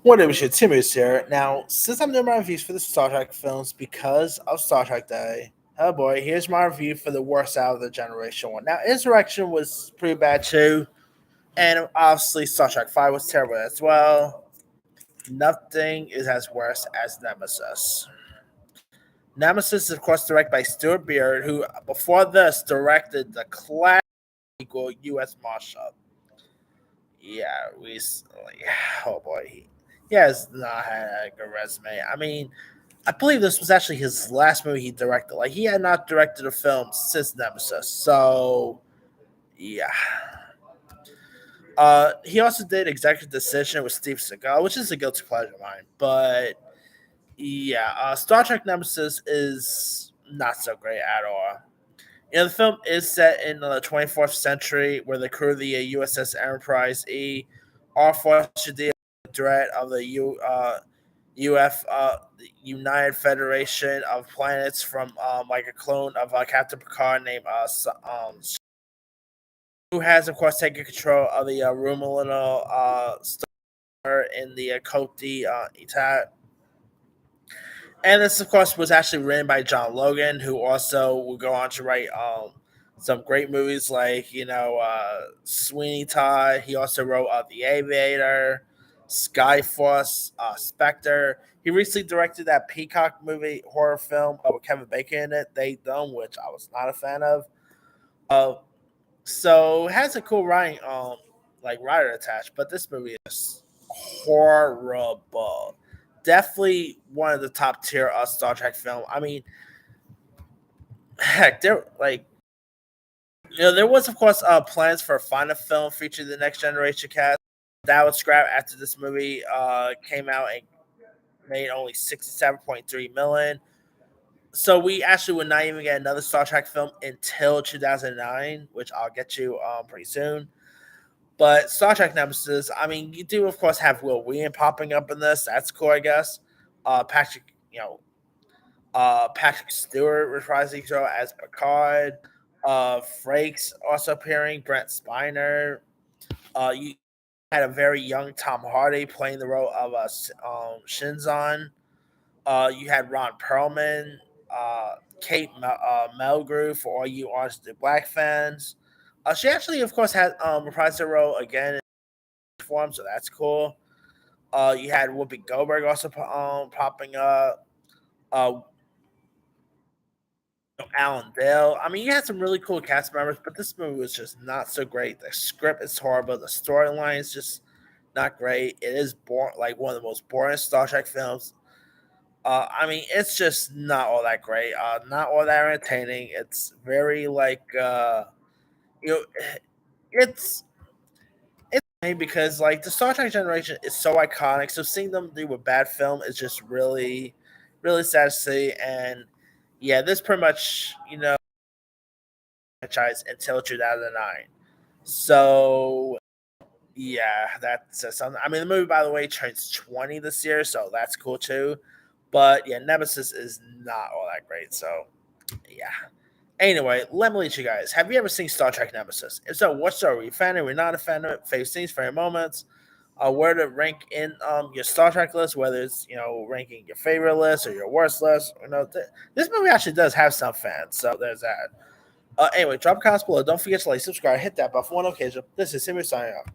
What up, shit? Timmy's here. Now, since I'm doing my reviews for the Star Trek films because of Star Trek Day, oh boy, here's my review for the worst out of the Generation 1. Now, Insurrection was pretty bad too, and obviously Star Trek 5 was terrible as well. Nothing is as worse as Nemesis. Nemesis is, of course, directed by Stuart Beard, who before this directed the classic sequel U.S. Marshal. Yeah, recently. Oh boy, he has not had a good resume. I mean, I believe this was actually his last movie he directed. Like he had not directed a film since Nemesis. So yeah. He also did Executive Decision with Steve Seagal, which is a guilty pleasure of mine. But yeah, Star Trek Nemesis is not so great at all. The film is set in the 24th century, where the crew of the USS Enterprise E are forced to deal with the threat of the UF United Federation of Planets from like a clone of Captain Picard named who has of course taken control of the Romulan star in the Cote d'Ivoire. And this, of course, was actually written by John Logan, who also will go on to write some great movies like, Sweeney Todd. He also wrote The Aviator, Skyforce, Spectre. He recently directed that Peacock movie horror film with Kevin Bacon in it, They Dumb, which I was not a fan of. Uh, so it has a cool writing, like writer attached, but this movie is horrible. Definitely one of the top tier Star Trek film. I mean, heck, there like there was of course plans for a final film featuring the Next Generation cast that was scrapped after this movie came out and made only 67.3 million. So we actually would not even get another Star Trek film until 2009, which I'll get to pretty soon. But Star Trek Nemesis, I mean, you do of course have Will Wheaton popping up in this. That's cool, I guess. Patrick, Patrick Stewart reprising his role as Picard. Frakes also appearing. Brent Spiner. You had a very young Tom Hardy playing the role of Shinzon. You had Ron Perlman, Kate Mulgrew for all you Orange is the Black fans. She actually, of course, had reprised her role again in form, so that's cool. You had Whoopi Goldberg also popping up. Uh, Alan Dale. I mean, you had some really cool cast members, but this movie was just not so great. The script is horrible. The storyline is just not great. It is like one of the most boring Star Trek films. I mean, it's just not all that great. Not all that entertaining. It's very like you know, it's because like the Star Trek generation is so iconic. So seeing them do a bad film is just really, really sad to see. And yeah, this pretty much franchise until 2009. So yeah, that's something. I mean, the movie by the way turns 20 this year, so that's cool too. But yeah, Nemesis is not all that great. So yeah. Anyway, let me lead you guys. Have you ever seen Star Trek Nemesis? If so, what story? Are you a fan of it? Are you not a fan of it? Favorite scenes, favorite moments? Where to rank in your Star Trek list, whether it's ranking your favorite list or your worst list. This movie actually does have some fans, so there's that. Anyway, drop comments below. Don't forget to like, subscribe, hit that bell for one occasion. This is Simmer signing off.